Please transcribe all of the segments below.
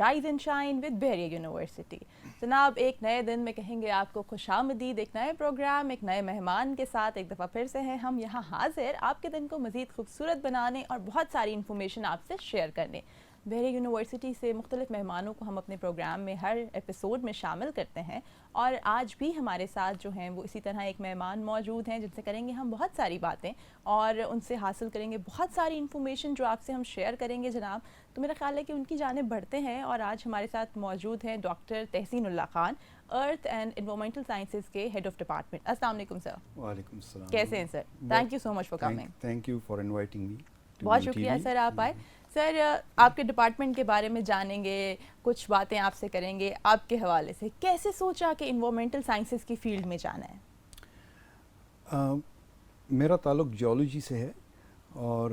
Rise and shine with بحریہ university. جناب ایک نئے دن میں کہیں گے آپ کو خوش آمدید, ایک نئے پروگرام, ایک نئے مہمان کے ساتھ ایک دفعہ پھر سے ہیں ہم یہاں حاضر آپ کے دن کو مزید خوبصورت بنانے اور بہت ساری انفارمیشن آپ سے شیئر کرنے. بحریہ یونیورسٹی سے مختلف مہمانوں کو ہم اپنے پروگرام میں ہر ایپیسوڈ میں شامل کرتے ہیں, اور آج بھی ہمارے ساتھ جو ہیں وہ اسی طرح ایک مہمان موجود ہیں جن سے کریں گے ہم بہت ساری باتیں اور ان سے حاصل کریں گے بہت ساری انفارمیشن جو آپ سے ہم شیئر کریں گے جناب. تو میرا خیال ہے کہ ان کی جانب بڑھتے ہیں, اور آج ہمارے ساتھ موجود ہیں doctor Tehseen Ullah Khan, earth and environmental sciences کے ہیڈ آف ڈپارٹمنٹ. السلام علیکم سر. وعلیکم السلام. کیسے ہیں sir? Thank you so much for coming. Thank you for inviting me. بہت شکریہ سر آپ آئے. سر آپ کے ڈپارٹمنٹ کے بارے میں جانیں گے, کچھ باتیں آپ سے کریں گے آپ کے حوالے سے. کیسے سوچا کہ انوائرمنٹل سائنسز کی فیلڈ میں جانا ہے؟ میرا تعلق جیولوجی سے ہے, اور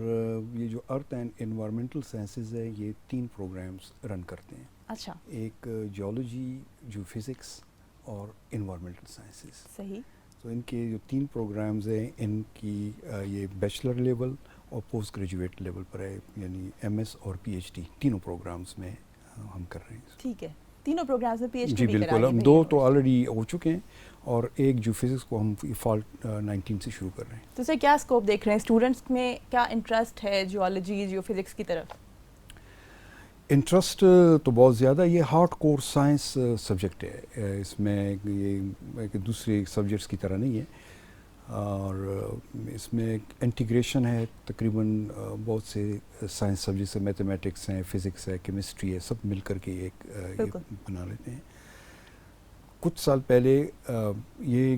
یہ جو ارتھ اینڈ انوائرمنٹل سائنسز ہے یہ 3 پروگرامز رن کرتے ہیں. اچھا. ایک جیولوجی, جو فزکس اور انوائرمنٹل سائنسز. صحیح. تو ان کے جو 3 پروگرامز ہیں ان کی یہ بیچلر لیول اور پوسٹ گریجویٹ لیول پر ہے, یعنی ایم ایس اور پی ایچ ڈی تینوں پروگرامز میں ہم کر رہے ہیں. ٹھیک ہے, تینوں پروگرامز میں پی ایچ ڈی جی بھی بالکل. ہم 2 تو آلریڈی ہو چکے ہیں, اور ایک جو فزکس کو ہم فال 19 سے شروع کر رہے ہیں. تو سر کیا اسکوپ دیکھ رہے ہیں اسٹوڈنٹس میں, کیا انٹرسٹ ہے جیولوجی جیو فزکس کی طرف؟ انٹرسٹ تو بہت زیادہ, یہ ہارڈ کور سائنس سبجیکٹ ہے, اس میں یہ دوسرے سبجیکٹس کی طرح نہیں ہے, اور اس میں انٹیگریشن ہے تقریباً بہت سے سائنس سبجیکٹس ہے, میتھمیٹکس ہیں, فزکس ہے, کیمسٹری ہے, سب مل کر کے ایک بنا لیتے ہیں. کچھ سال پہلے یہ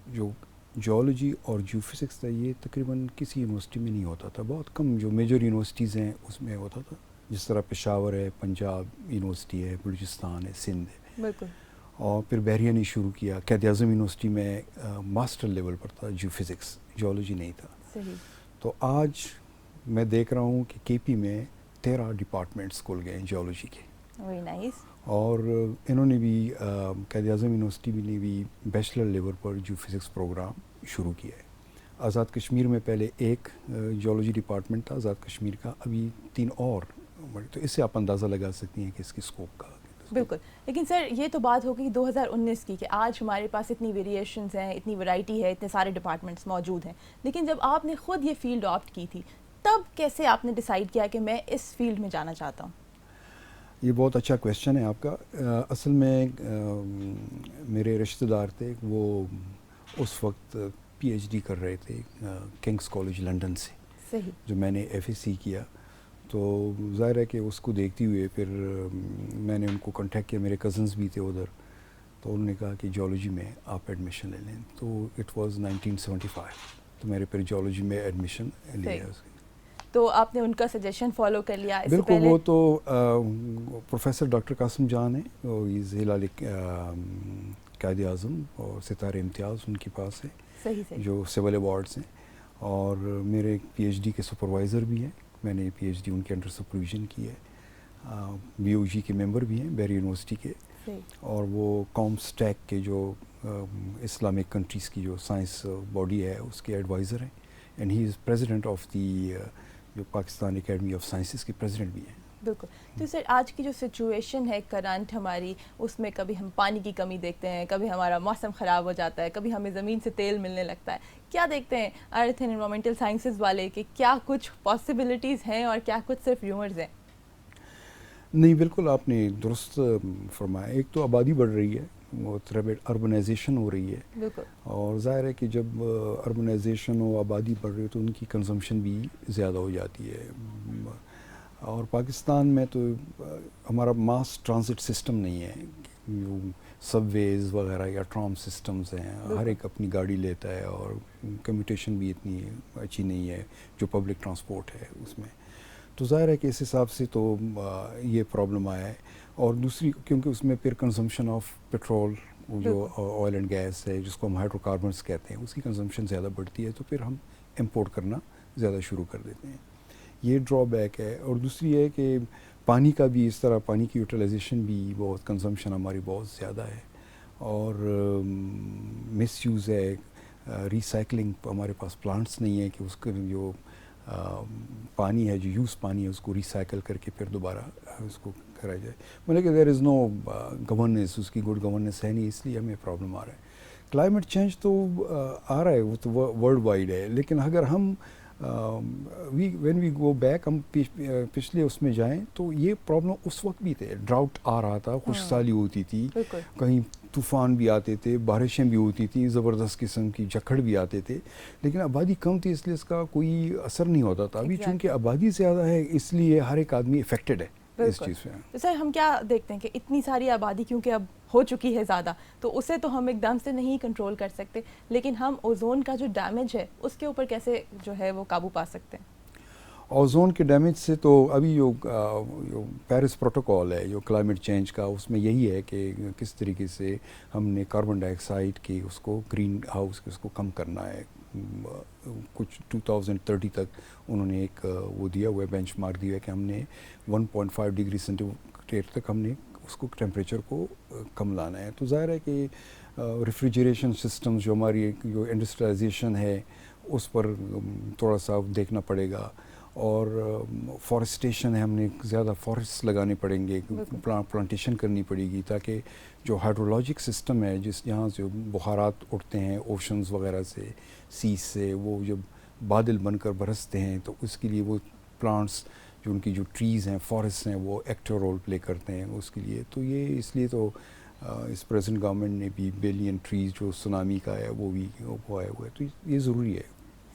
جو جیولوجی اور جیو فزکس تھا یہ تقریباً کسی یونیورسٹی میں نہیں ہوتا تھا, بہت کم جو میجر یونیورسٹیز ہیں اس میں ہوتا تھا, جس طرح پشاور ہے, پنجاب یونیورسٹی ہے, بلوچستان ہے, سندھ ہے. بالکل. اور پھر بحریہ نے شروع کیا. قائد اعظم یونیورسٹی میں ماسٹر لیول پر تھا جیو فزکس, جیولوجی نہیں تھا. صحیح. تو آج میں دیکھ رہا ہوں کہ کے پی میں 13 ڈپارٹمنٹس کھل گئے ہیں جیولوجی کے. Very nice. اور انہوں نے بھی قائد اعظم یونیورسٹی نے بھی بیچلر لیول پر جیو فزکس پروگرام شروع کیا ہے. آزاد کشمیر میں پہلے ایک جیولوجی ڈپارٹمنٹ تھا آزاد کشمیر کا, ابھی 3 اور. تو اس سے آپ اندازہ لگا سکتی ہیں کہ اس کی اسکوپ کا. بالکل. لیکن سر یہ تو بات ہوگی 2019 کی کہ آج ہمارے پاس اتنی ویریشنز ہیں, اتنی ورائٹی ہے, اتنے سارے ڈپارٹمنٹس موجود ہیں, لیکن جب آپ نے خود یہ فیلڈ آپٹ کی تھی تب کیسے آپ نے ڈیسائیڈ کیا کہ میں اس فیلڈ میں جانا چاہتا ہوں؟ یہ بہت اچھا کویشچن ہے آپ کا. اصل میں میرے رشتہ دار تھے, وہ اس وقت پی ایچ ڈی کر رہے تھے کنگس کالج لنڈن سے. صحیح. جو میں نے ایف ایس سی کیا, تو ظاہر ہے کہ اس کو دیکھتے ہوئے پھر میں نے ان کو کانٹیکٹ کیا, میرے کزنز بھی تھے ادھر, تو انہوں نے کہا کہ جیولوجی میں آپ ایڈمیشن لے لیں. تو اٹ واز 1975, تو میرے پھر جیولوجی میں ایڈمیشن لیا. تو آپ نے ان کا سجیشن فالو کر لیا؟ بالکل. وہ تو پروفیسر ڈاکٹر قاسم جان ہیں, وہ ہلال قائد اعظم اور ستارے امتیاز ان کے پاس ہے. صحیح. جو سول ایوارڈز ہیں, اور میرے پی ایچ ڈی کے سپروائزر بھی ہیں, میں نے پی ایچ ڈی ان کے انڈر سپرویژن کی ہے. بی او جی کے ممبر بھی ہیں بحریہ یونیورسٹی کے, اور وہ قوم اسٹیک کے جو اسلامک کنٹریز کی جو سائنس باڈی ہے اس کے ایڈوائزر ہیں, and he is president of the جو پاکستان اکیڈمی آف سائنسز کے پریزیڈنٹ بھی ہیں. بالکل. تو سر آج کی جو سچویشن ہے کرنٹ ہماری, اس میں کبھی ہم پانی کی کمی دیکھتے ہیں, کبھی ہمارا موسم خراب ہو جاتا ہے, کبھی ہمیں زمین سے تیل ملنے لگتا ہے. کیا دیکھتے ہیں ارتھ اینڈ انوائرمنٹل سائنسز والے کہ کیا کچھ پاسبلٹیز ہیں اور کیا کچھ صرف ریومرز ہیں؟ نہیں, بالکل آپ نے درست فرمایا. ایک تو آبادی بڑھ رہی ہے, وہ اربنائزیشن ہو رہی ہے. بالکل. اور ظاہر ہے کہ جب اربنائزیشن ہو, آبادی بڑھ رہی ہے, تو ان کی کنزمپشن بھی زیادہ ہو جاتی ہے. اور پاکستان میں تو ہمارا ماس ٹرانزٹ سسٹم نہیں ہے, جو سب ویز وغیرہ یا ٹرام سسٹمز ہیں, ہر ایک اپنی گاڑی لیتا ہے, اور کمیوٹیشن بھی اتنی اچھی نہیں ہے جو پبلک ٹرانسپورٹ ہے اس میں. تو ظاہر ہے کہ اس حساب سے تو یہ پرابلم آیا ہے. اور دوسری کیونکہ اس میں پھر کنزمپشن آف پیٹرول, جو آئل اینڈ گیس ہے جس کو ہم ہائیڈرو کاربنس کہتے ہیں, اس کی کنزمپشن زیادہ بڑھتی ہے, تو پھر ہم امپورٹ کرنا زیادہ شروع کر دیتے ہیں. یہ ڈرا بیک ہے. اور دوسری ہے کہ پانی کا بھی اس طرح, پانی کی یوٹیلائزیشن بھی بہت, کنزمپشن ہماری بہت زیادہ ہے, اور مس یوز ہے. ریسائکلنگ ہمارے پاس پلانٹس نہیں ہے کہ اس کا جو پانی ہے, جو یوز پانی ہے, اس کو ریسائیکل کر کے پھر دوبارہ اس کو کرا جائے. مطلب کہ دیر از نو گورننس, اس کی گڈ گورننس ہے نہیں, اس لیے ہمیں پرابلم آ رہا ہے. کلائمیٹ چینج تو آ رہا ہے, وہ تو ورلڈ وائڈ ہے, لیکن اگر ہم وین وی گو بیک, ہم پچھلے اس میں جائیں تو یہ پرابلم اس وقت بھی تھے. ڈراؤٹ آ رہا تھا, خشک سالی ہوتی تھی, کہیں طوفان بھی آتے تھے, بارشیں بھی ہوتی تھیں, زبردست قسم کی جھکڑ بھی آتے تھے, لیکن آبادی کم تھی اس لیے اس کا کوئی اثر نہیں ہوتا تھا. ابھی چونکہ آبادی زیادہ ہے اس لیے ہر ایک آدمی افیکٹڈ ہے اس چیز سے. تو سر ہم کیا دیکھتے ہیں کہ اتنی ساری آبادی کیونکہ اب ہو چکی ہے زیادہ, تو اسے تو ہم ایک دم سے نہیں کنٹرول کر سکتے, لیکن ہم اوزون کا جو ڈیمیج ہے اس کے اوپر کیسے جو ہے وہ قابو پا سکتے ہیں؟ اوزون کے ڈیمیج سے تو ابھی جو پیرس پروٹوکول ہے جو کلائمیٹ چینج کا, اس میں یہی ہے کہ کس طریقے سے ہم نے کاربن ڈائی آکسائڈ کی اس کو گرین ہاؤس اس کو کم کرنا ہے. کچھ 2030 تک انہوں نے ایک وہ دیا ہوا ہے, بینچ مارک دیا ہے کہ ہم نے 1.5 ڈگری سینٹی گریڈ تک ہم نے اس کو ٹیمپریچر کو کم لانا ہے. تو ظاہر ہے کہ ریفریجریشن سسٹمز جو ہماری جو انڈسٹریلائزیشن ہے اس پر تھوڑا سا دیکھنا پڑے گا, اور فارسٹیشن ہے, ہم نے زیادہ فارسٹ لگانے پڑیں گے, پلانٹیشن کرنی پڑے گی, تاکہ جو ہائیڈرولوجک سسٹم ہے جس جہاں سے بخارات اٹھتے ہیں اوشنز وغیرہ سے, سیز سے, وہ جب بادل بن کر برستے ہیں تو اس کے لیے وہ پلانٹس جو ان کی جو ٹریز ہیں, فارسٹ ہیں, وہ ایکٹیو رول پلے کرتے ہیں اس کے لیے. تو یہ اس لیے تو اس پریزنٹ گورنمنٹ نے بھی بلین ٹریز جو سونامی کا ہے وہ بھی آیا ہوا ہے, تو یہ ضروری ہے.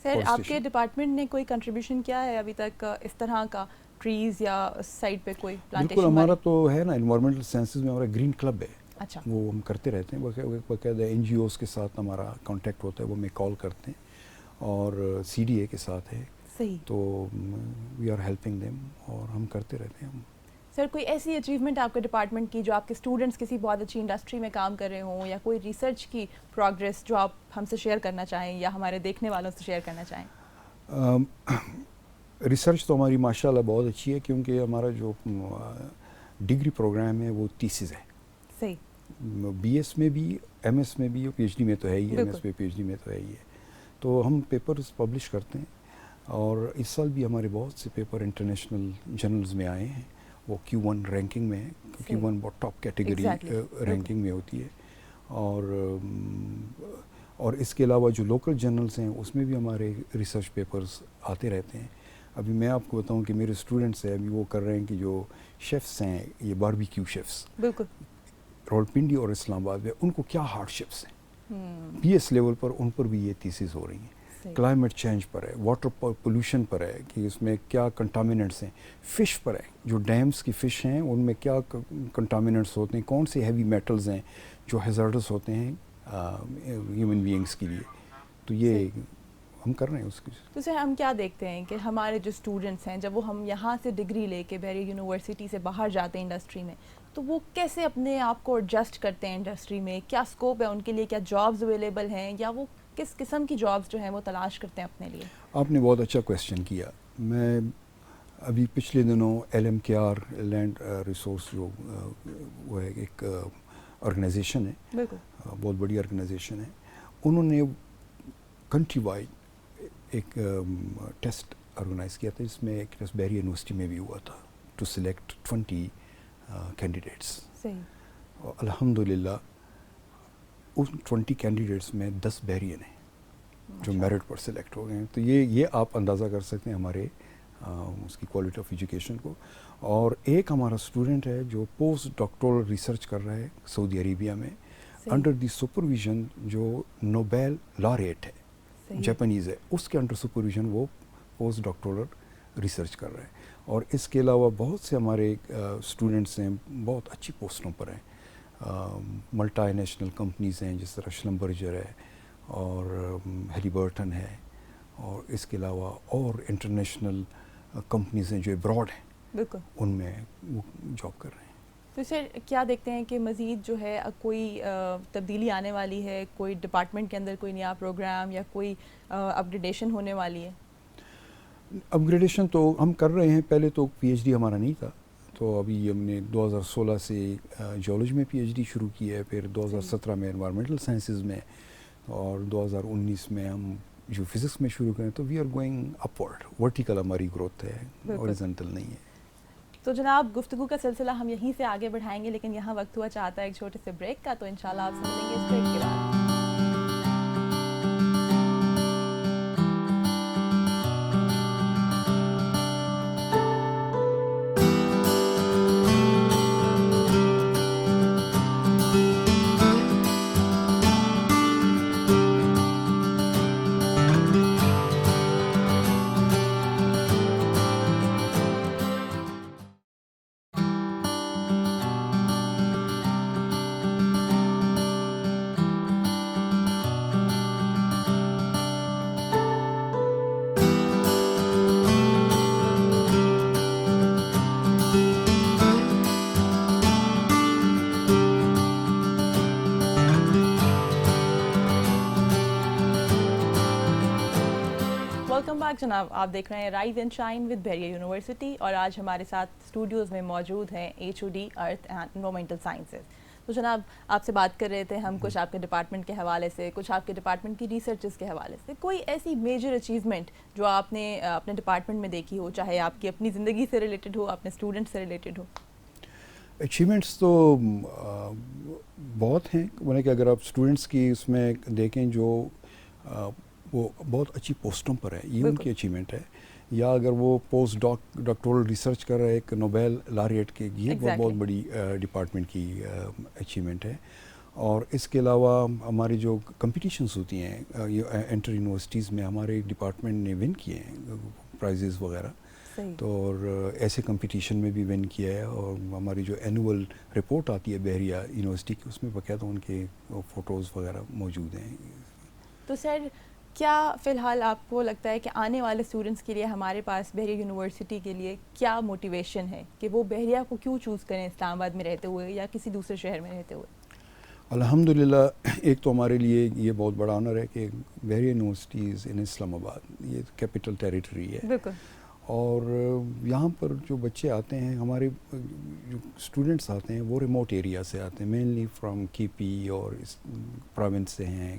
سر آپ کے ڈپارٹمنٹ نے کوئی کنٹریبیوشن کیا ہے ابھی تک اس طرح کا, ٹریز یا سائٹ پہ کوئی پلانٹیشن؟ بالکل, ہمارا تو ہے نا انوائرمنٹل سائنسز میں ہمارا گرین کلب ہے. اچھا, وہ ہم کرتے رہتے ہیں, باقاعدہ این جی اوز کے ساتھ ہمارا کانٹیکٹ ہوتا ہے, وہ ہمیں کال کرتے ہیں, اور سی ڈی اے کے ساتھ ہے. صحیح. تو وی آر ہیلپنگ دیم, اور ہم کرتے رہتے ہیں. سر کوئی ایسی اچیومنٹ آپ کے ڈپارٹمنٹ کی جو آپ کے اسٹوڈنٹس کسی بہت اچھی انڈسٹری میں کام کر رہے ہوں, یا کوئی ریسرچ کی پروگرس جو آپ ہم سے شیئر کرنا چاہیں یا ہمارے دیکھنے والوں سے شیئر کرنا چاہیں؟ ریسرچ تو ہماری ماشاء اللہ بہت اچھی ہے, کیونکہ ہمارا جو ڈگری پروگرام ہے وہ تھیسس ہے. صحیح. بی ایس میں بھی, ایم ایس میں بھی, اور پی ایچ ڈی میں تو ہے ہی, ایم ایس میں پی ایچ ڈی میں تو ہے ہی ہے. تو ہم پیپرز پبلش کرتے ہیں, اور اس سال بھی ہمارے بہت سے پیپر انٹرنیشنل جرنلز میں آئے ہیں. وہ Q1 رینکنگ میں ہے, Q1 بہت ٹاپ کیٹیگری رینکنگ میں ہوتی ہے. اور اس کے علاوہ جو لوکل جرنلز ہیں اس میں بھی ہمارے ریسرچ پیپرز آتے رہتے ہیں. ابھی میں آپ کو بتاؤں کہ میرے اسٹوڈنٹس ہیں, ابھی وہ کر رہے ہیں کہ جو شیفس ہیں, یہ باربیکیو شیفس, بالکل راولپنڈی اور اسلام آباد میں, ان کو کیا ہارڈ شپس ہیں پی ایس لیول پر, ان پر بھی یہ تھیسز ہو رہی ہیں. کلائمیٹ چینج پر ہے, واٹر پولوشن پر ہے کہ اس میں کیا کنٹامیننٹس ہیں, فش پر ہے, جو ڈیمز کی فش ہیں ان میں کیا کنٹامیننٹس ہوتے ہیں, کون سے ہیوی میٹلز ہیں جو ہیزارڈس ہوتے ہیں ہیومن بینگس کے لیے. تو یہ ہم کر رہے ہیں اس کی. تو سر ہم کیا دیکھتے ہیں کہ ہمارے جو اسٹوڈنٹس ہیں جب وہ ہم یہاں سے ڈگری لے کے بیری یونیورسٹی سے باہر جاتے ہیں انڈسٹری میں, تو وہ کیسے اپنے آپ کو ایڈجسٹ کرتے ہیں انڈسٹری میں, کیا اسکوپ ہے ان کے لیے, کیا جابز اویلیبل ہیں, یا وہ کس قسم کی جابز جو ہیں وہ تلاش کرتے ہیں اپنے لیے؟ آپ نے بہت اچھا کویسچن کیا. میں ابھی پچھلے دنوں LMKR لینڈ ریسورس جو وہ ہے ایک آرگنائزیشن ہے, بالکل بہت بڑی آرگنائزیشن ہے, انہوں نے کنٹری وائڈ ایک ٹیسٹ آرگنائز کیا تھا, جس میں ایک ٹیسٹ بیری یونیورسٹی میں بھی ہوا تھا, ٹو سلیکٹ 20 کینڈیڈیٹس. صحیح. الحمد للہ ان 20 کینڈیڈیٹس میں 10 بیرین ہیں جو میرٹ پر سلیکٹ ہو گئے ہیں. تو یہ آپ اندازہ کر سکتے ہیں ہمارے اس کی کوالٹی آف ایجوکیشن کو. اور ایک ہمارا اسٹوڈنٹ ہے جو پوسٹ ڈاکٹورل ریسرچ کر رہا ہے سعودی عربیہ میں, انڈر دی سپرویژن جو نوبیل لاریٹ ہے, جاپانیز ہے, اس کے انڈر سپرویژن وہ پوسٹ ڈاکٹورل ریسرچ کر رہے ہیں. اور اس کے علاوہ بہت سے ہمارے اسٹوڈنٹس ہیں بہت اچھی پوسٹوں پر ہیں, ملٹی نیشنل کمپنیز ہیں جس طرح شلمبرجر ہے اور ہیلی برٹن ہے, اور اس کے علاوہ اور انٹرنیشنل کمپنیز ہیں جو ابراڈ ہیں, بالکل ان میں وہ جاب کر رہے ہیں. تو سر کیا دیکھتے ہیں کہ مزید جو ہے کوئی تبدیلی آنے والی ہے, کوئی ڈپارٹمنٹ کے اندر کوئی نیا پروگرام یا کوئی اپ گریڈیشن ہونے والی ہے؟ اپ گریڈیشن تو ہم کر رہے ہیں. پہلے تو پی ایچ ڈی ہمارا نہیں تھا, تو ابھی ہم نے 2016 سے جیولوجی میں پی ایچ ڈی شروع کی ہے, پھر 2017 میں انوائرمنٹل سائنسز میں, اور 2019 میں ہم جو فزکس میں شروع کریں. تو we are going upward, vertical ہماری گروتھ ہے, ہاریزونٹل نہیں ہے. تو جناب گفتگو کا سلسلہ ہم یہیں سے آگے بڑھائیں گے، لیکن یہاں وقت ہوا چاہتا ہے ایک چھوٹے سے بریک کا، تو انشاءاللہ آپ سے ملیں گے اس بریک کے بعد۔ ویلکم بیک جناب، آپ دیکھ رہے ہیں رائز اینڈ شائن ود بحریہ یونیورسٹی، اور آج ہمارے ساتھ اسٹوڈیوز میں موجود ہیں HOD earth and environmental sciences. تو جناب آپ سے بات کر رہے تھے ہم کچھ آپ کے ڈپارٹمنٹ کے حوالے سے، کچھ آپ کے ڈپارٹمنٹ کی ریسرچز کے حوالے سے، کوئی ایسی میجر اچیومنٹ جو آپ نے اپنے ڈپارٹمنٹ میں دیکھی ہو، چاہے آپ کی اپنی زندگی سے ریلیٹڈ ہو، اپنے اسٹوڈنٹ سے ریلیٹڈ ہو؟ اچیومنٹس تو بہت ہیں، مطلب کہ اگر آپ اسٹوڈنٹس کی اس میں دیکھیں جو وہ بہت اچھی پوسٹوں پر ہے، یہ ان کی اچیومنٹ ہے، یا اگر وہ پوسٹ ڈاکٹورل ریسرچ کر رہے ہیں ایک نوبیل لاریٹ کے، یہ بہت بڑی ڈپارٹمنٹ کی اچیومنٹ ہے۔ اور اس کے علاوہ ہماری جو کمپٹیشنز ہوتی ہیں انٹر یونیورسٹیز میں، ہمارے ڈپارٹمنٹ نے ون کیے ہیں پرائزز وغیرہ، تو اور ایسے کمپٹیشن میں بھی ون کیا ہے، اور ہماری جو اینول رپورٹ آتی ہے بحریہ یونیورسٹی کی، اس میں باقاعدہ ان کے فوٹوز وغیرہ موجود ہیں۔ تو سر کیا فی الحال آپ کو لگتا ہے کہ آنے والے اسٹوڈنٹس کے لیے ہمارے پاس بحریہ یونیورسٹی کے لیے کیا موٹیویشن ہے کہ وہ بحریہ کو کیوں چوز کریں اسلام آباد میں رہتے ہوئے یا کسی دوسرے شہر میں رہتے ہوئے؟ الحمدللہ ایک تو ہمارے لیے یہ بہت بڑا آنر ہے کہ بحریہ یونیورسٹیز ان اسلام آباد، یہ کیپٹل ٹیریٹری ہے، بالکل، اور یہاں پر جو بچے آتے ہیں، ہمارے جو اسٹوڈنٹس آتے ہیں وہ ریموٹ ایریا سے آتے ہیں، مینلی فرام کے پی اور پروونس سے ہیں،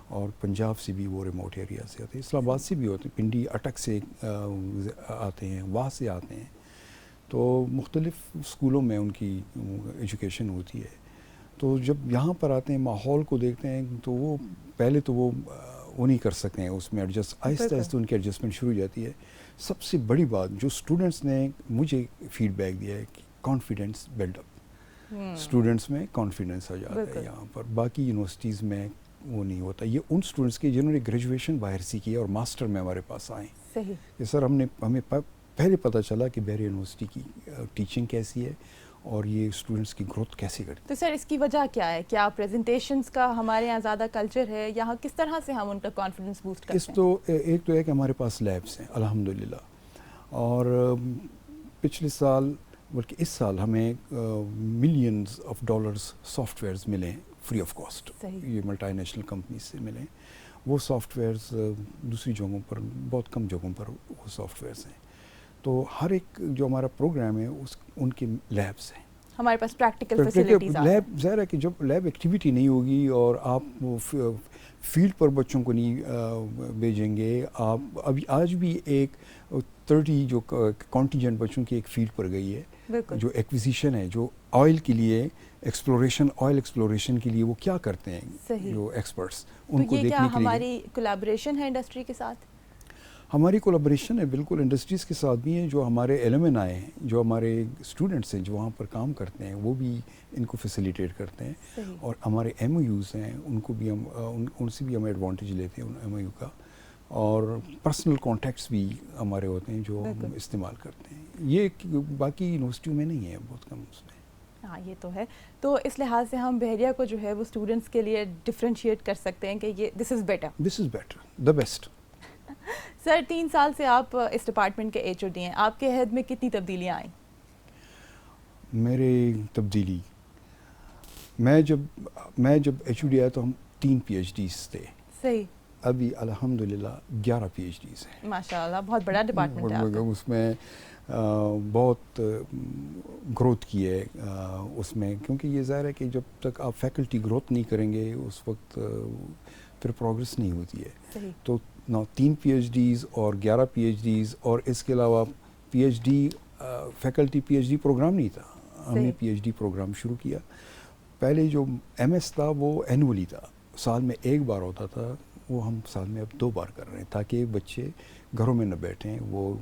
اور پنجاب سے بھی وہ ریموٹ ایریا سے آتے ہیں، اسلام آباد سے بھی ہوتے ہیں، پنڈی اٹک سے آتے ہیں، وہاں سے آتے ہیں، تو مختلف اسکولوں میں ان کی ایجوکیشن ہوتی ہے۔ تو جب یہاں پر آتے ہیں، ماحول کو دیکھتے ہیں، تو وہ پہلے تو وہ نہیں کر سکتے ہیں اس میں ایڈجسٹ، آہستہ آہستہ ان کی ایڈجسٹمنٹ شروع ہو جاتی ہے۔ سب سے بڑی بات جو اسٹوڈنٹس نے مجھے فیڈ بیک دیا ہے کہ کانفیڈنس بلڈ اپ، اسٹوڈنٹس میں کانفیڈنس آ جاتا ہے یہاں پر، باقی یونیورسٹیز میں وہ نہیں ہوتا۔ یہ ان اسٹوڈنٹس کی جنہوں نے گریجویشن باہر سے کی اور ماسٹر میں ہمارے پاس آئیں، صحیح کہ سر ہمیں پہلے پتہ چلا کہ بحریہ یونیورسٹی کی ٹیچنگ کیسی ہے اور یہ اسٹوڈنٹس کی گروتھ کیسے کرتی ہے۔ تو سر اس کی وجہ کیا ہے؟ کیا پریزنٹیشنز کا ہمارے یہاں زیادہ کلچر ہے، یہاں کس طرح سے ہم ان کا کانفیڈنس بوسٹ کرتے ہیں؟ ایک تو ہے کہ ہمارے پاس لیبس ہیں الحمدللہ، اور پچھلے سال بلکہ اس سال ہمیں millions of dollars softwares ملے ہیں فری آف کاسٹ، یہ ملٹی نیشنل کمپنیز سے ملے ہیں۔ وہ سافٹ ویئرز دوسری جگہوں پر، بہت کم جگہوں پر وہ سافٹ ویئرز ہیں۔ تو ہر ایک جو ہمارا پروگرام ہے ان کے لیبس ہیں، ہمارے پاس پریکٹیکل فیسلٹیز ہیں۔ لیب ظاہر ہے کہ جب لیب ایکٹیویٹی نہیں ہوگی اور آپ فیلڈ پر بچوں کو نہیں بھیجیں گے، آپ ابھی آج بھی ایک 30 جو کانٹینجنٹ بچوں کی ایک فیلڈ پر گئی ہے، جو ایکویزیشن ہے، جو آئل کے لیے آئل ایکسپلوریشن کے لیے وہ کیا کرتے ہیں جو ایکسپرٹس، ان کو دیکھنے کے لیے۔ تو یہ کیا ہماری کولیبریشن ہے انڈسٹری کے ساتھ؟ ہماری کولیبریشن ہے بالکل انڈسٹریز کے ساتھ بھی ہیں، جو ہمارے ایلومن آئے ہیں، جو ہمارے اسٹوڈنٹس ہیں جو وہاں پر کام کرتے ہیں، وہ بھی ان کو فیسیلیٹیٹ کرتے ہیں، اور ہمارے ایم او یوز ہیں، ان کو بھی ہم ان سے بھی ہم ایڈوانٹیج لیتے ہیں ایم او یو کا، اور پرسنل کانٹیکٹس بھی ہمارے ہوتے ہیں جو ہم استعمال کرتے ہیں۔ یہ باقی یونیورسٹیوں میں نہیں ہے، بہت کم اس میں۔ ہاں یہ تو ہے۔ تو اس لحاظ سے ہم بحریہ کو جو ہے وہ اسٹوڈنٹس کے لیے ڈفرینشیٹ کر سکتے ہیں کہ یہ دس از بیٹر، دا بیسٹ۔ سر 3 سال سے آپ اس ڈپارٹمنٹ کے HOD ہیں، آپ کے عہد میں کتنی تبدیلیاں آئیں؟ میرے تبدیلی، میں جب HOD آیا تو ہم 3 PhDs تھے، صحیح، ابھی الحمدللہ 11 PhDs ہیں۔ ماشاءاللہ بہت بڑا ڈپارٹمنٹ ہے آپ کا۔ اس میں بہت گروتھ کی ہے اس میں، کیونکہ یہ ظاہر ہے کہ جب تک آپ فیکلٹی گروتھ نہیں کریں گے اس وقت پھر پروگرس نہیں ہوتی ہے۔ تو 3 PhDs اور 11 PhDs، اور اس کے علاوہ PhD faculty P H D program نہیں تھا. ہم نے صحیح. پی ایچ ڈی پروگرام شروع کیا. پہلے جو ایم ایس تھا وہ اینولی تھا, سال میں ایک بار ہوتا تھا, وہ ہم سال میں اب 2 بار کر رہے ہیں تاکہ بچے گھروں میں نہ بیٹھیں, وہ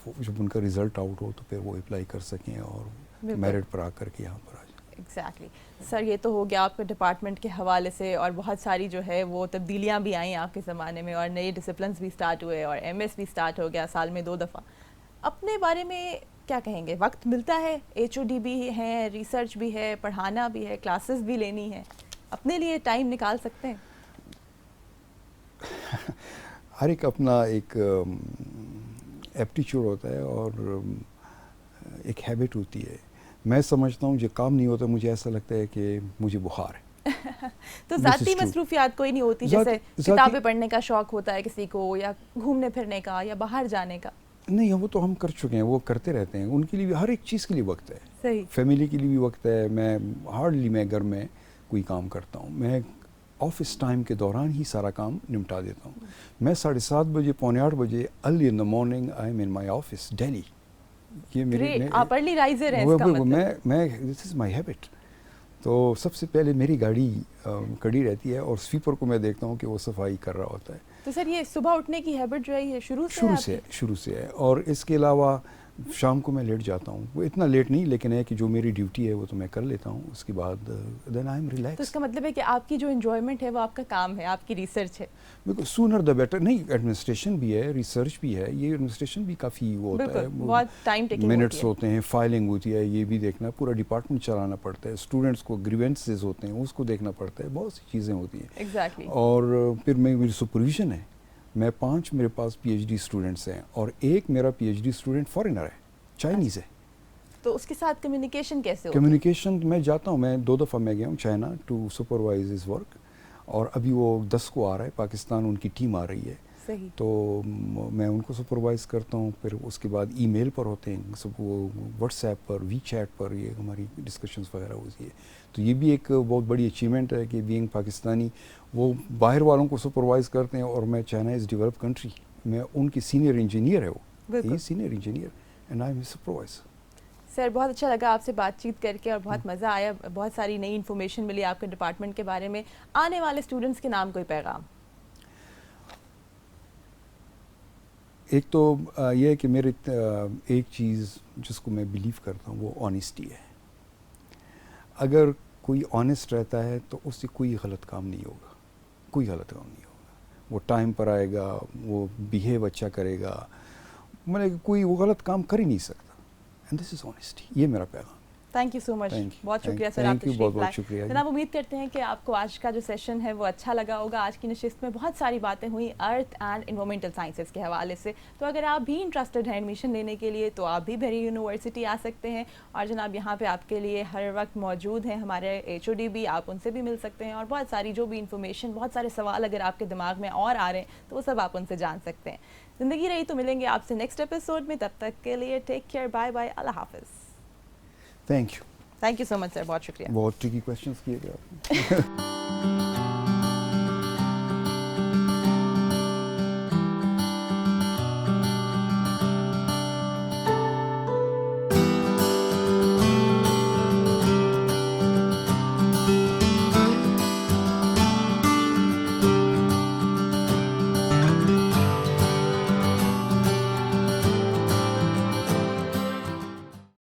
جب ان کا رزلٹ آؤٹ ہو تو پھر وہ اپلائی کر سکیں اور میرٹ پر آ کر کے یہاں پر آ جائیں. ایگزیکٹلی. سر یہ تو ہو گیا آپ کے ڈپارٹمنٹ کے حوالے سے, اور بہت ساری جو ہے وہ تبدیلیاں بھی آئیں آپ کے زمانے میں, اور نئے ڈسپلنس بھی سٹارٹ ہوئے, اور ایم ایس بھی سٹارٹ ہو گیا سال میں 2 دفعہ. اپنے بارے میں کیا کہیں گے؟ وقت ملتا ہے؟ ایچ او ڈی بھی ہیں, ریسرچ بھی ہے, پڑھانا بھی ہے, کلاسز بھی لینی ہے, اپنے لیے ٹائم نکال سکتے ہیں؟ ہر ایک اپنا ایک ایپٹیچیوڈ ہوتا ہے اور ایک ہیبٹ ہوتی ہے. میں سمجھتا ہوں جو کام نہیں ہوتا مجھے ایسا لگتا ہے کہ مجھے بخار ہے. تو ذاتی مصروفیات کوئی نہیں ہوتی, جیسے کتابیں پڑھنے کا شوق ہوتا ہے کسی کو, یا گھومنے پھرنے کا, یا باہر جانے کا؟ نہیں, وہ تو ہم کر چکے ہیں, وہ کرتے رہتے ہیں. ان کے لیے بھی ہر ایک چیز کے لیے وقت ہے. صحیح. فیملی کے لیے بھی وقت ہے. میں ہارڈلی میں گھر میں کوئی کام کرتا ہوں, میں آفس ٹائم کے دوران ہی سارا کام نمٹا دیتا ہوں. میں 7:30 بجے 7:45 بجے early in the morning I am in my office daily. یہ میری, آپ ارلی رائزر ہیں اس کا مطلب. میں دس از مائی ہیبٹ. تو سب سے پہلے میری گاڑی کھڑی رہتی ہے اور سویپر کو میں دیکھتا ہوں کہ وہ صفائی کر رہا ہوتا ہے. تو سر یہ صبح اٹھنے کی ہیبٹ جو ہے یہ شروع سے ہے. اور اس کے علاوہ شام کو میں لیٹ جاتا ہوں, وہ اتنا لیٹ نہیں, لیکن ہے کہ جو میری ڈیوٹی ہے وہ تو میں کر لیتا ہوں. اس کے بعد دین آئی ایم ریلیکس. تو اس کا مطلب ہے کہ آپ کی جو انجوائمنٹ ہے وہ آپ کا کام ہے, آپ کی ریسرچ ہے. بالکل, سونر دا بیٹر. نہیں, ایڈمنسٹریشن بھی ہے, ریسرچ بھی ہے. یہ ایڈمنسٹریشن بھی کافی وہ ہوتا ہے, بہت ٹائم ٹیکنگ منٹس ہوتے ہیں, فائلنگ ہوتی ہے, یہ بھی دیکھنا, پورا ڈپارٹمنٹ چلانا پڑتا ہے, اسٹوڈنٹس کو گریونسز ہوتے ہیں اس کو دیکھنا پڑتا ہے, بہت سی چیزیں ہوتی ہیں. ایگزیکٹلی. اور پھر میری سپرویژن ہے. میں 5 میرے پاس پی ایچ ڈی اسٹوڈنٹس ہیں, اور ایک میرا پی ایچ ڈی اسٹوڈنٹ فارینر ہے, چائنیز ہے. تو اس کے ساتھ کمیونیکیشن کیسے ہوتی ہے؟ کمیونیکیشن میں جاتا ہوں, میں 2 دفعہ میں گیا ہوں China to supervise his work, اور ابھی وہ 10 کو آ رہا ہے پاکستان, ان کی ٹیم آ رہی ہے. صحیح. تو میں ان کو سپروائز کرتا ہوں. پھر اس کے بعد ای میل پر ہوتے ہیں سب, وہ واٹس ایپ پر, وی چیٹ پر یہ ہماری ڈسکشنز وغیرہ ہوتی ہے. تو یہ بھی ایک بہت بڑی اچیومنٹ ہے کہ بینگ پاکستانی وہ باہر والوں کو سپروائز کرتے ہیں, اور میں چائنا از ڈیولپ کنٹری, میں ان کی سینئر انجینئر ہے, وہ senior engineer and I am supervisor. Sir بہت اچھا لگا آپ سے بات چیت کر کے, اور بہت مزہ آیا, بہت ساری نئی انفارمیشن ملی آپ کے ڈپارٹمنٹ کے بارے میں. آنے والے اسٹوڈنٹس کے نام کوئی پیغام؟ ایک تو یہ ہے کہ میرے ایک چیز جس کو میں بلیو کرتا ہوں وہ آنیسٹی ہے. اگر کوئی آنیسٹ رہتا ہے تو اس سے کوئی غلط کام نہیں ہوگا, کوئی غلط کام نہیں ہوگا. وہ ٹائم پر آئے گا, وہ بیہیو اچھا کرے گا, مطلب کوئی وہ غلط کام کر ہی نہیں سکتا. And this is honesty. یہ میرا پیغام. تھینک یو سو مچ. بہت شکریہ سر, آپ تشریف لائے. شکریہ جناب, امید کرتے ہیں کہ آپ کو آج کا جو سیشن ہے وہ اچھا لگا ہوگا. آج کی نشست میں بہت ساری باتیں ہوئیں ارتھ اینڈ انوائرمنٹل سائنسز کے حوالے سے. تو اگر آپ بھی انٹرسٹڈ ہیں ایڈمیشن لینے کے لیے تو آپ بھی بحری یونیورسٹی آ سکتے ہیں. اور جناب یہاں پہ آپ کے لیے ہر وقت موجود ہیں ہمارے ایچ او ڈی بھی, آپ ان سے بھی مل سکتے ہیں. اور بہت ساری جو بھی انفارمیشن, بہت سارے سوال اگر آپ کے دماغ میں اور آ رہے ہیں تو وہ سب آپ ان سے جان سکتے ہیں. زندگی رہی تو ملیں گے آپ سے نیکسٹ ایپیسوڈ میں. تب تک کے لیے ٹیک کیئر, بائے بائے, اللہ حافظ. Thank you. Thank you so much sir, بہت شکریہ. بہت ٹرکی کویسچنز کیے گئے آپ نے.